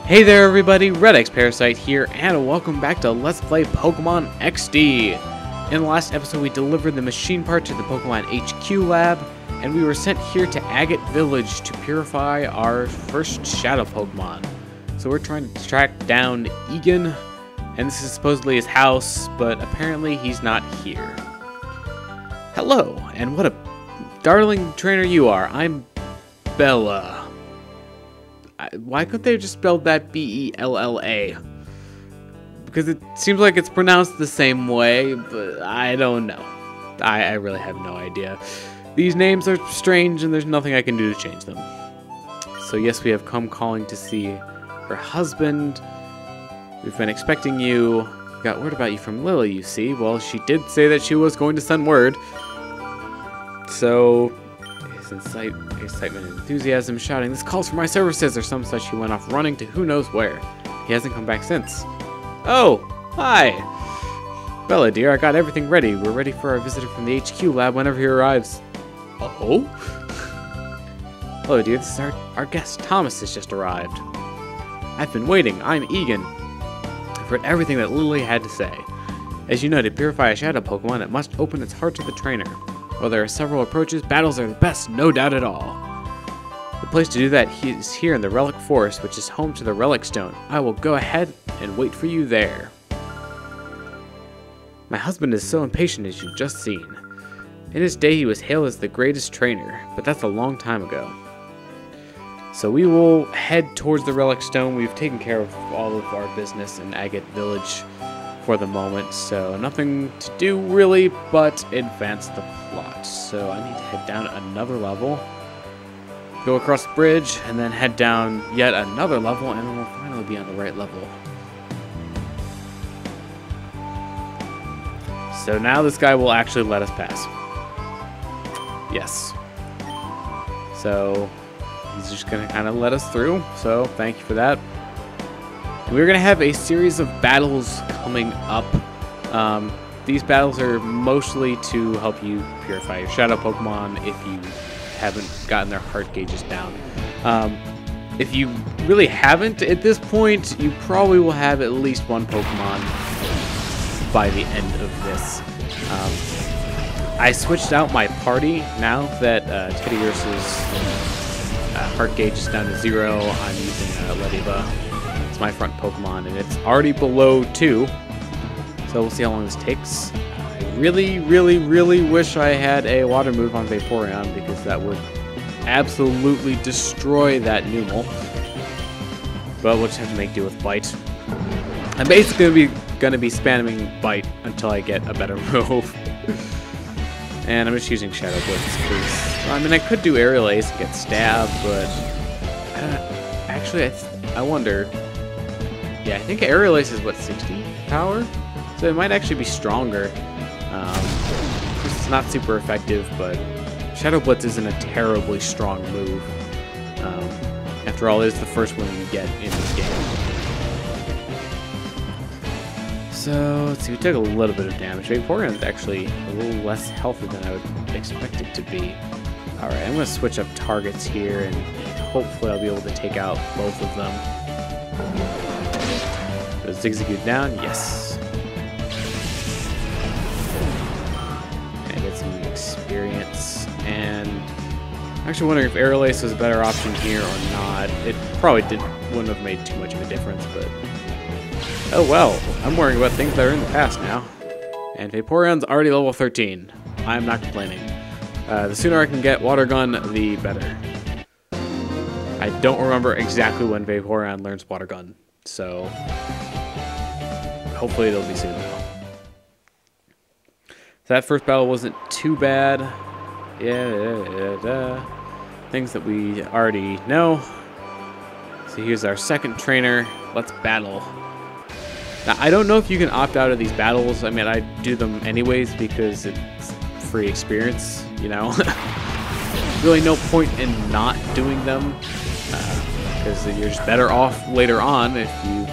Hey there everybody, redxparasite here, and welcome back to Let's Play Pokemon XD. In the last episode we delivered the machine part to the Pokemon HQ lab, and we were sent here to Agate Village to purify our first Shadow Pokemon. So we're trying to track down Egan, and this is supposedly his house, but apparently he's not here. Hello, and what a darling trainer you are. I'm Bella. Why couldn't they have just spelled that B-E-L-L-A? Because it seems like it's pronounced the same way, but I don't know. I really have no idea. These names are strange, and there's nothing I can do to change them. So yes, we have come calling to see her husband. We've been expecting you. We got word about you from Lily, you see. Well, she did say that she was going to send word. So his excitement and enthusiasm, shouting, "This calls for my services," or some such. He went off running to who knows where. He hasn't come back since. Oh, hi! Bella, dear, I got everything ready. We're ready for our visitor from the HQ lab whenever he arrives. Oh? Hello, dear, this is our guest. Thomas has just arrived. I've been waiting. I'm Egan. I've heard everything that Lily had to say. As you know, to purify a Shadow Pokemon, it must open its heart to the trainer. While there are several approaches, battles are the best, no doubt at all. The place to do that is here in the Relic Forest, which is home to the Relic Stone. I will go ahead and wait for you there. My husband is so impatient, as you've just seen. In his day, he was hailed as the greatest trainer, but that's a long time ago. So we will head towards the Relic Stone. We've taken care of all of our business in Agate Village for the moment, so nothing to do really but advance the plot. So I need to head down another level, go across the bridge, and then head down yet another level, and then we'll finally be on the right level. So now this guy will actually let us pass. Yes. So he's just gonna kind of let us through, so thank you for that. We're going to have a series of battles coming up. These battles are mostly to help you purify your Shadow Pokemon if you haven't gotten their heart gauges down. If you really haven't at this point, you probably will have at least one Pokemon by the end of this. I switched out my party now that Teddy Ursa's heart gauge is down to 0. I'm using Lediva. My front Pokemon, and it's already below 2, so we'll see how long this takes. I really wish I had a water move on Vaporeon, because that would absolutely destroy that Numel, but we'll just have to make do with Bite. I'm basically going to be spamming Bite until I get a better move. And I'm just using Shadow Blitz because, I mean, I could do Aerial Ace and get stabbed, but actually I wonder. Yeah, I think Aerial Ace is, what, 60 power? So it might actually be stronger. It's not super effective, but Shadow Blitz isn't a terribly strong move. After all, it is the first one you get in this game. So, let's see, we took a little bit of damage. Vaporeon's actually a little less healthy than I would expect it to be. Alright, I'm going to switch up targets here, and hopefully I'll be able to take out both of them. Zigzagoon down, yes. And get some experience. And I'm actually wondering if Aerial Ace was a better option here or not. It probably wouldn't have made too much of a difference, but oh well. I'm worrying about things that are in the past now. And Vaporeon's already level 13. I'm not complaining. The sooner I can get Water Gun, the better. I don't remember exactly when Vaporeon learns Water Gun, so hopefully it'll be soon now. So that first battle wasn't too bad. Things that we already know. So here's our second trainer. Let's battle. Now, I don't know if you can opt out of these battles. I mean, I do them anyways because it's free experience, you know. Really no point in not doing them because you're just better off later on if you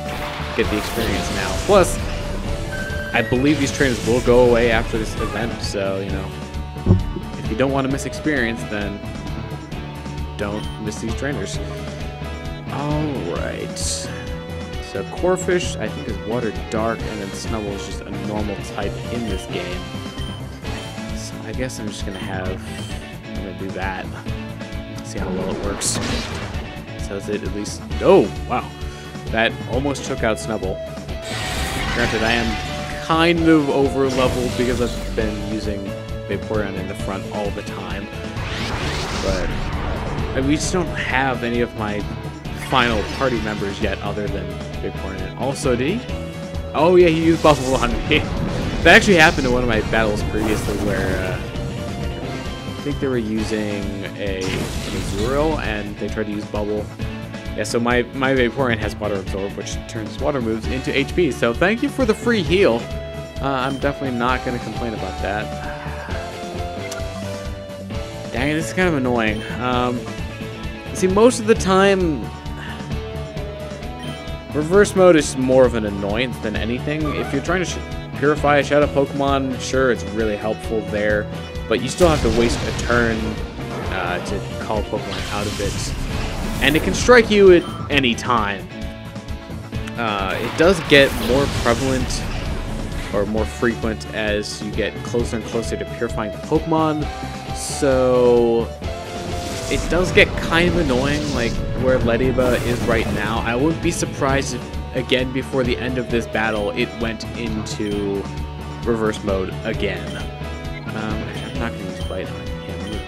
get the experience now. Plus, I believe these trainers will go away after this event, so, you know, if you don't want to miss experience, then don't miss these trainers. Alright. So Corphish, I think, is Water Dark, and then Snubbull is just a normal type in this game. So I guess I'm just gonna do that. See how well it works. So is it at least? Oh wow, that almost took out Snubbull. Granted, I am kind of over leveled because I've been using Vaporeon in the front all the time, but we just don't have any of my final party members yet other than Vaporeon. Also, did he? Oh yeah, he used Bubble on me. That actually happened in one of my battles previously where I think they were using an Azurill and they tried to use Bubble. Yeah, so my Vaporeon has Water Absorb, which turns water moves into HP. So thank you for the free heal. I'm definitely not going to complain about that. Dang it, this is kind of annoying. See, most of the time, reverse mode is more of an annoyance than anything. If you're trying to purify a shadow Pokemon, sure, it's really helpful there, but you still have to waste a turn to call Pokemon out of it. And it can strike you at any time. It does get more prevalent or more frequent as you get closer and closer to purifying the Pokemon. So it does get kind of annoying, like where Lediba is right now. I wouldn't be surprised if, again, before the end of this battle, it went into reverse mode again. I'm not going to use Bite on him.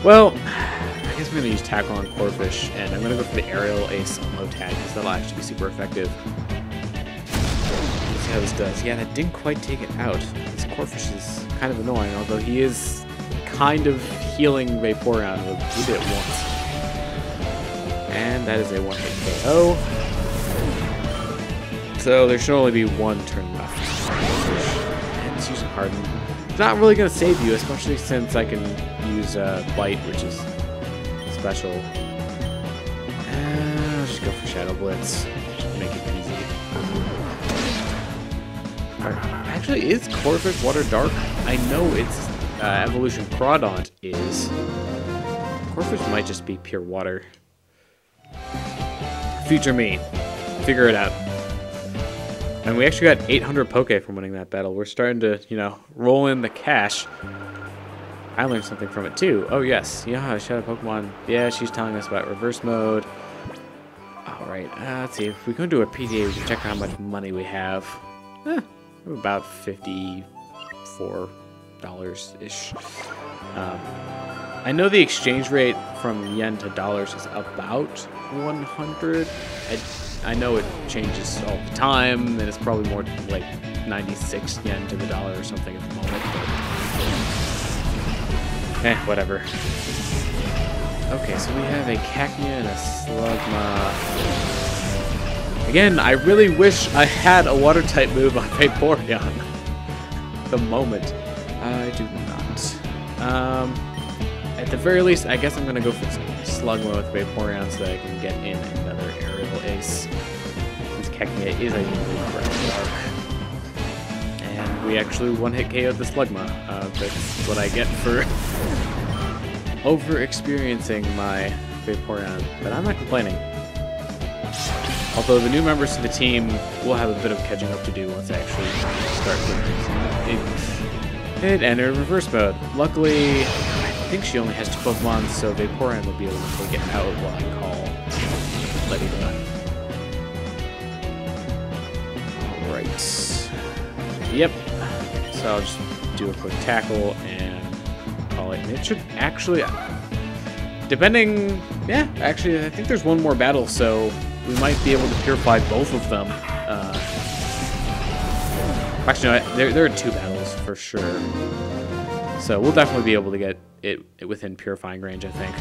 Well, I guess I'm going to use Tackle on Corphish, and I'm going to go for the Aerial Ace on low tag, because that'll actually be super effective. Let's see how this does. Yeah, that didn't quite take it out. This Corphish is kind of annoying, although he is kind of healing Vaporeon. He did it once. And that is a one-hit KO. So there should only be one turn left. And it's using Harden. It's not really going to save you, especially since I can use Bite, which is special. I'll just go for Shadow Blitz. Just make it easy. Actually, is Corphish Water Dark? I know its evolution Crawdaunt is. Corphish might just be pure water. Future me. Figure it out. And we actually got 800 Poke from winning that battle. We're starting to, roll in the cash. I learned something from it too. Oh yes, yeah, Shadow Pokemon. Yeah, she's telling us about reverse mode. Alright, let's see. If we go into a PDA, we can check how much money we have. About $54-ish. I know the exchange rate from yen to dollars is about 100. I know it changes all the time, and it's probably more like 96 yen to the dollar or something at the moment. But whatever. Okay, so we have a Cacnea and a Slugma. Again, I really wish I had a Water-type move on Vaporeon. At the moment, I do not. At the very least, I guess I'm going to go for Slugma with Vaporeon so that I can get in another Aerial Ace. Since Cacnea is a unique Ground Dark. And we actually one-hit KO'd the Slugma. That's what I get for over-experiencing my Vaporeon. But I'm not complaining. Although the new members to the team will have a bit of catching up to do once I actually start doing it entered reverse mode. Luckily, I think she only has 2 Pokemon, so Vaporeon will be able to take it out while I call Lediba. Alright. Yep. So I'll just do a quick tackle and call it. And it should actually, depending, yeah, actually, I think there's one more battle, so we might be able to purify both of them. Actually, no, there are 2 battles for sure. So we'll definitely be able to get it within purifying range, I think.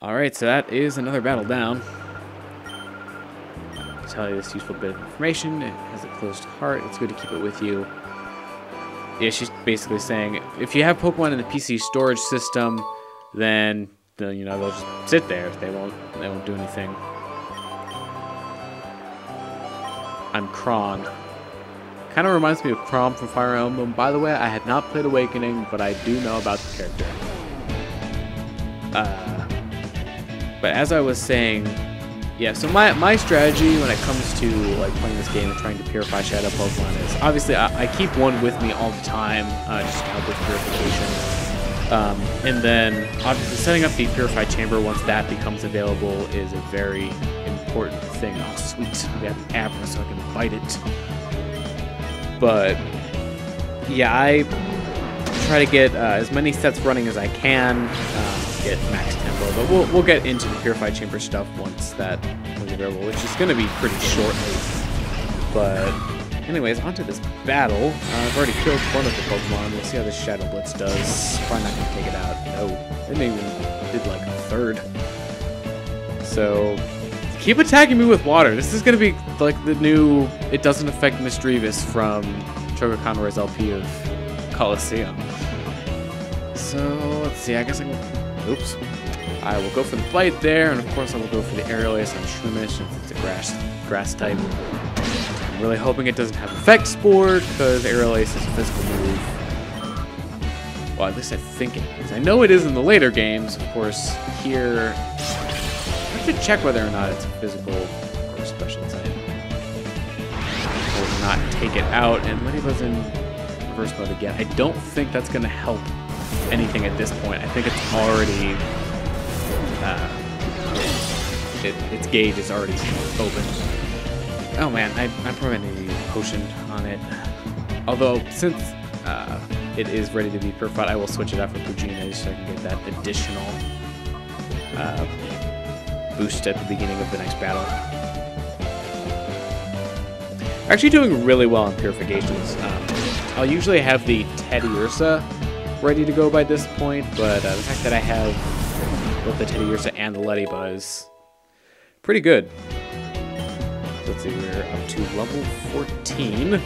Alright, so that is another battle down. I'll tell you this useful bit of information. It has a closed heart. It's good to keep it with you. Yeah, she's basically saying, if you have Pokemon in the PC storage system, then they'll just sit there. They won't do anything. I'm Kron. Kind of reminds me of Chrom from Fire Emblem. By the way, I had not played Awakening, but I do know about the character. But as I was saying, yeah, so my strategy when it comes to like playing this game and trying to purify shadow Pokemon is obviously I keep one with me all the time, just to help with purification. And then obviously setting up the purified chamber once that becomes available is a very important thing. Oh sweet, we have an Abra so I can fight it. But yeah, I try to get as many sets running as I can, get max tempo, but we'll get into the purified chamber stuff once that was available, which is going to be pretty shortly. But anyways, onto this battle. I've already killed one of the Pokemon. We'll see how this Shadow Blitz does. Probably not going to take it out. No, it didn't even did like a third. So keep attacking me with water. This is going to be like the new It Doesn't Affect Misdreavus from Choco Conroy's LP of Coliseum. So let's see, I guess I can... Oops. I will go for the Bite there, and of course I will go for the Aerial Ace on Shroomish since it's a grass type. I'm really hoping it doesn't have Effect Spore, because Aerial Ace is a physical move. Well, at least I think it is. I know it is in the later games, of course. Here, I have to check whether or not it's a physical or special type. Or not take it out, and Ladybug's in reverse mode again. I don't think that's going to help anything at this point. I think it's already its gauge is already open. Oh man, I probably need a potion on it. Although since it is ready to be purified, I will switch it out for Pugina just so I can get that additional boost at the beginning of the next battle. Actually doing really well in purifications. I'll usually have the Teddiursa ready to go by this point, but the fact that I have both the Teddiursa and the Ladybug is pretty good. Let's see, we're up to level 14. Getting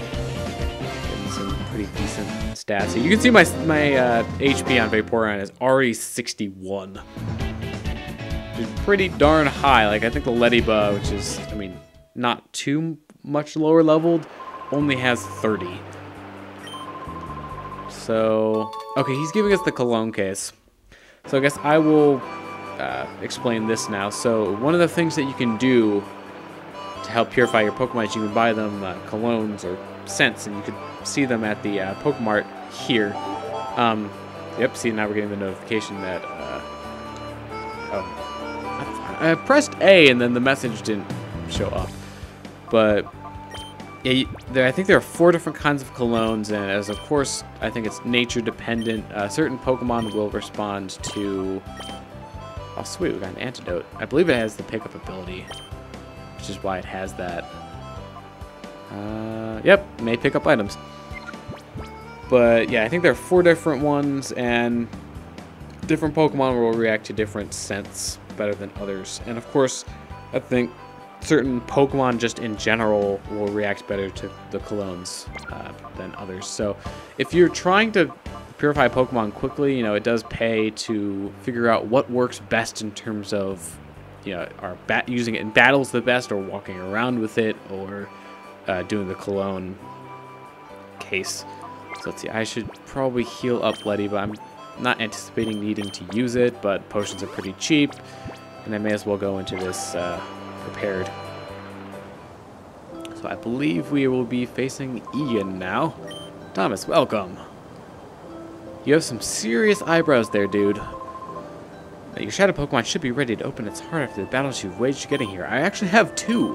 some pretty decent stats. So you can see my HP on Vaporeon is already 61. Which is pretty darn high. Like, I think the Ladybug, which is, I mean, not too much lower leveled, only has 30. So, okay, he's giving us the Cologne case. So I guess I will explain this now. So one of the things that you can do to help purify your Pokemon is you can buy them colognes or scents, and you can see them at the Pokemart here. Yep, see, now we're getting the notification that, I pressed A and then the message didn't show up. But yeah, I think there are 4 different kinds of colognes, and as of course, I think it's nature dependent. Certain Pokemon will respond to... Oh sweet, we got an antidote. I believe it has the pickup ability, which is why it has that. Yep, may pick up items. But yeah, I think there are 4 different ones, and different Pokemon will react to different scents better than others. And of course, I think certain Pokemon just in general will react better to the colognes than others. So if you're trying to purify Pokemon quickly, you know, it does pay to figure out what works best in terms of, you know, using it in battles the best, or walking around with it, or doing the cologne case. So let's see, I should probably heal up Letty, but I'm not anticipating needing to use it, but potions are pretty cheap, and I may as well go into this prepared. So I believe we will be facing Ian now. Thomas, welcome. You have some serious eyebrows there, dude. Your shadow Pokemon should be ready to open its heart after the battles you've waged getting here. I actually have 2.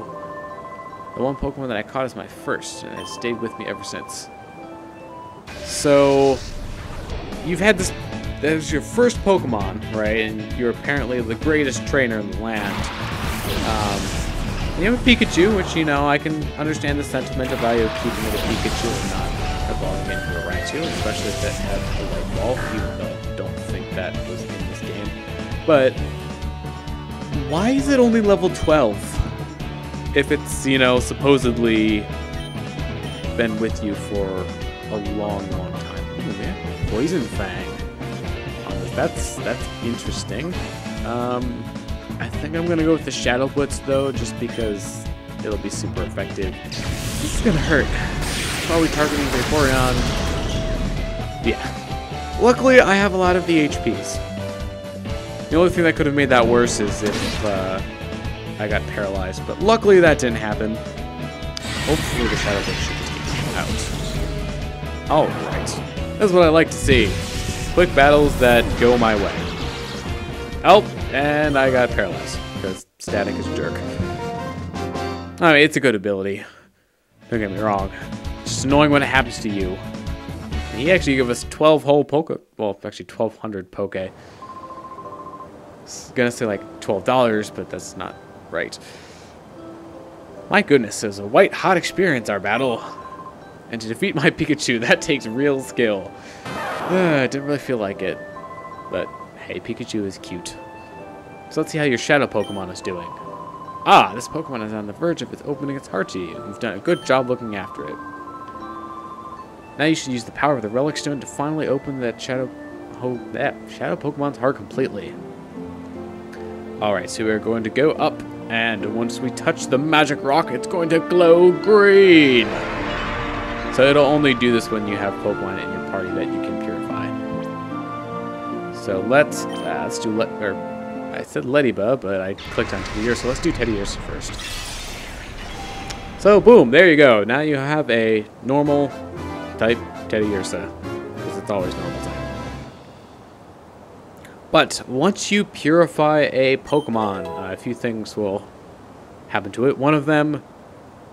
The one Pokemon that I caught is my first, and it has stayed with me ever since. So, you've had this... That was your first Pokemon, right? And you're apparently the greatest trainer in the land. You have a Pikachu, which, you know, I can understand the sentimental value of keeping it a Pikachu and not evolving into a Raichu, especially if it had a light ball, even though I don't think that was in this game. But why is it only level 12? If it's, you know, supposedly been with you for a long, long time. Ooh, man. Poison Fang. That's interesting. I think I'm gonna go with the Shadow Blitz though, just because it'll be super effective. This is gonna hurt. Probably targeting Vaporeon. Yeah. Luckily, I have a lot of the HPs. The only thing that could have made that worse is if I got paralyzed, but luckily that didn't happen. Hopefully the Shadow Blade should just get out. Alright. That's what I like to see. Quick battles that go my way. Oh, and I got paralyzed, because static is a jerk. I mean, it's a good ability. Don't get me wrong. It's just annoying when it happens to you. And he actually gave us 12 whole poke. Well, actually 1,200 poke. I was gonna say like $12, but that's not right. My goodness, it was a white hot experience, our battle. And to defeat my Pikachu, that takes real skill. I didn't really feel like it. But hey, Pikachu is cute. So let's see how your Shadow Pokemon is doing. Ah, this Pokemon is on the verge of opening its heart to you. You've done a good job looking after it. Now you should use the power of the Relic Stone to finally open that Shadow Pokemon's heart completely. Alright, so we're going to go up, and once we touch the magic rock, it's going to glow green. So it'll only do this when you have Pokemon in your party that you can purify. So let's do I said Leddyba, but I clicked on Teddiursa, so let's do Teddiursa first. So boom, there you go. Now you have a normal type Teddiursa, because it's always normal type. But once you purify a Pokemon, a few things will happen to it. One of them,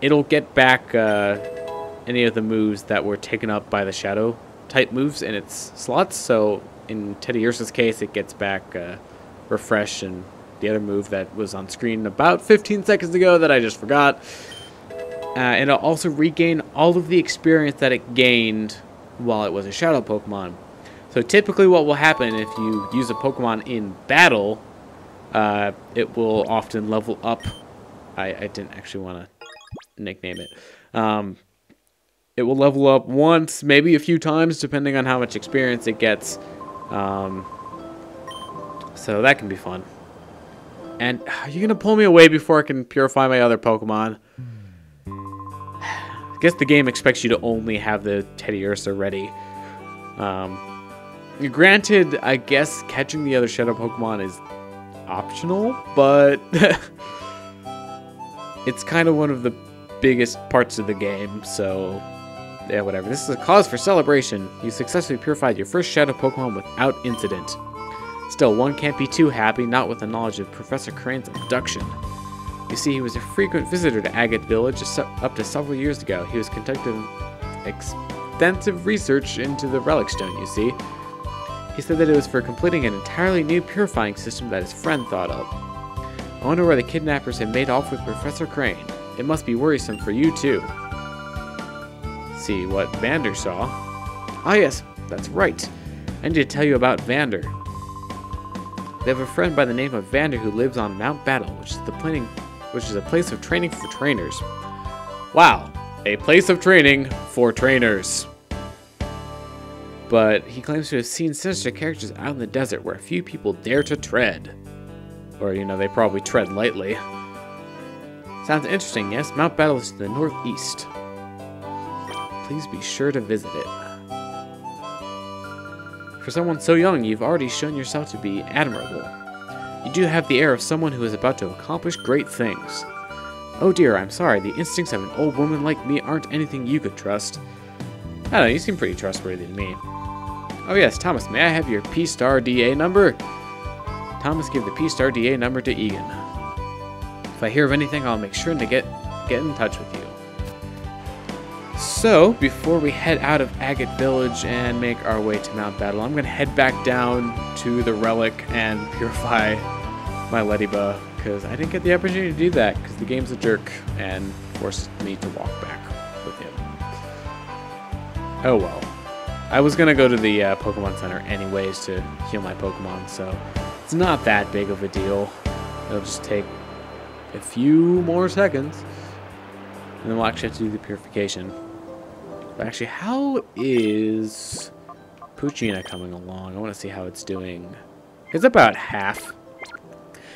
it'll get back any of the moves that were taken up by the Shadow type moves in its slots. So in Teddiursa's case, it gets back Refresh and the other move that was on screen about 15 seconds ago that I just forgot. And it'll also regain all of the experience that it gained while it was a Shadow Pokemon. So typically what will happen if you use a Pokemon in battle, it will often level up. I didn't actually want to nickname it. It will level up once, maybe a few times, depending on how much experience it gets. So that can be fun. And are you going to pull me away before I can purify my other Pokemon? I guess the game expects you to only have the Teddiursa ready. Granted, I guess catching the other Shadow Pokemon is optional, but it's kind of one of the biggest parts of the game, so yeah, whatever. This is a cause for celebration. You successfully purified your first Shadow Pokemon without incident. Still, one can't be too happy, not with the knowledge of Professor Crane's abduction. You see, he was a frequent visitor to Agate Village up to several years ago. He was conducting extensive research into the Relic Stone, you see. He said that it was for completing an entirely new purifying system that his friend thought of. I wonder where the kidnappers had made off with Professor Crane. It must be worrisome for you, too. See what Vander saw. Ah, yes, that's right. I need to tell you about Vander. We have a friend by the name of Vander who lives on Mount Battle, which is a place of training for trainers. Wow, a place of training for trainers. But he claims to have seen sinister characters out in the desert where few people dare to tread. Or, you know, they probably tread lightly. Sounds interesting, yes? Mount Battle is to the northeast. Please be sure to visit it. For someone so young, you've already shown yourself to be admirable. You do have the air of someone who is about to accomplish great things. Oh dear, I'm sorry, the instincts of an old woman like me aren't anything you could trust. I don't know, you seem pretty trustworthy to me. Oh yes, Thomas, may I have your P-Star DA number? Thomas gave the P-Star DA number to Egan. If I hear of anything, I'll make sure to get in touch with you. So, before we head out of Agate Village and make our way to Mount Battle, I'm going to head back down to the Relic and purify my Leddyba, because I didn't get the opportunity to do that, because the game's a jerk and forced me to walk back with him. Oh well. I was going to go to the Pokemon Center anyways to heal my Pokemon, so it's not that big of a deal. It'll just take a few more seconds, and then we'll actually have to do the purification. But actually, how is Poochyena coming along? I want to see how it's doing. It's about half,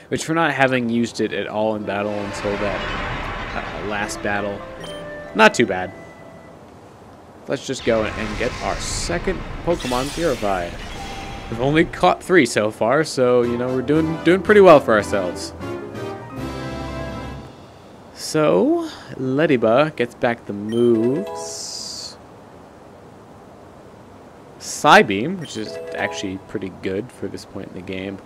which for not having used it at all in battle until that last battle, not too bad. Let's just go and get our second Pokemon purified. We've only caught 3 so far, so, you know, we're doing pretty well for ourselves. So, Ladybug gets back the moves. Psybeam, which is actually pretty good for this point in the game.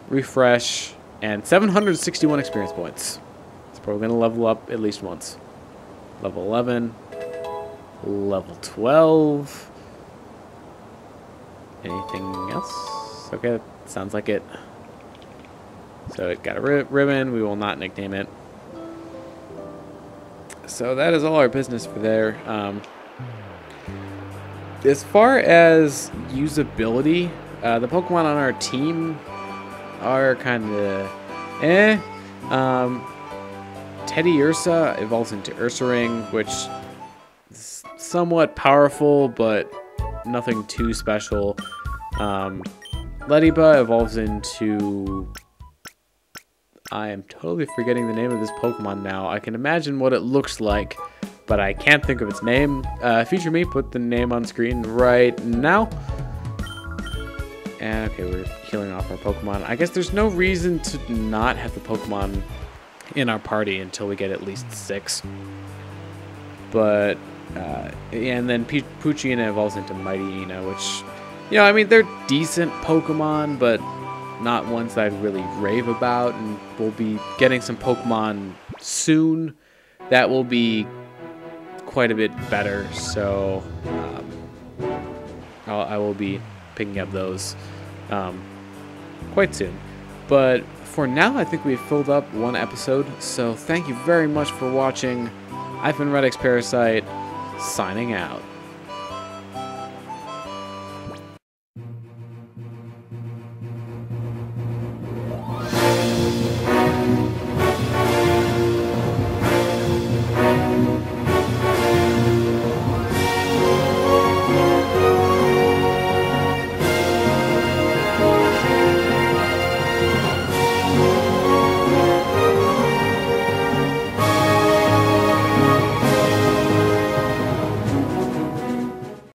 Refresh, and 761 experience points. So we're going to level up at least once. Level 11. Level 12. Anything else? Okay, that sounds like it. So it got a ribbon. We will not nickname it. So that is all our business for there. As far as usability, the Pokemon on our team are kind of eh. Teddy Ursa evolves into Ursaring, which is somewhat powerful, but nothing too special. Ladybug evolves into... I am totally forgetting the name of this Pokemon now. I can imagine what it looks like, but I can't think of its name. Feature me, put the name on screen right now. And okay, we're healing off our Pokemon. I guess there's no reason to not have the Pokemon in our party until we get at least 6. But, and then Poochyena evolves into Mightyena, which, you know, I mean, they're decent Pokemon, but not ones that I'd really rave about. And we'll be getting some Pokemon soon that will be quite a bit better, so I will be picking up those quite soon. But for now, I think we've filled up 1 episode, so thank you very much for watching. I've been redxparasite, signing out.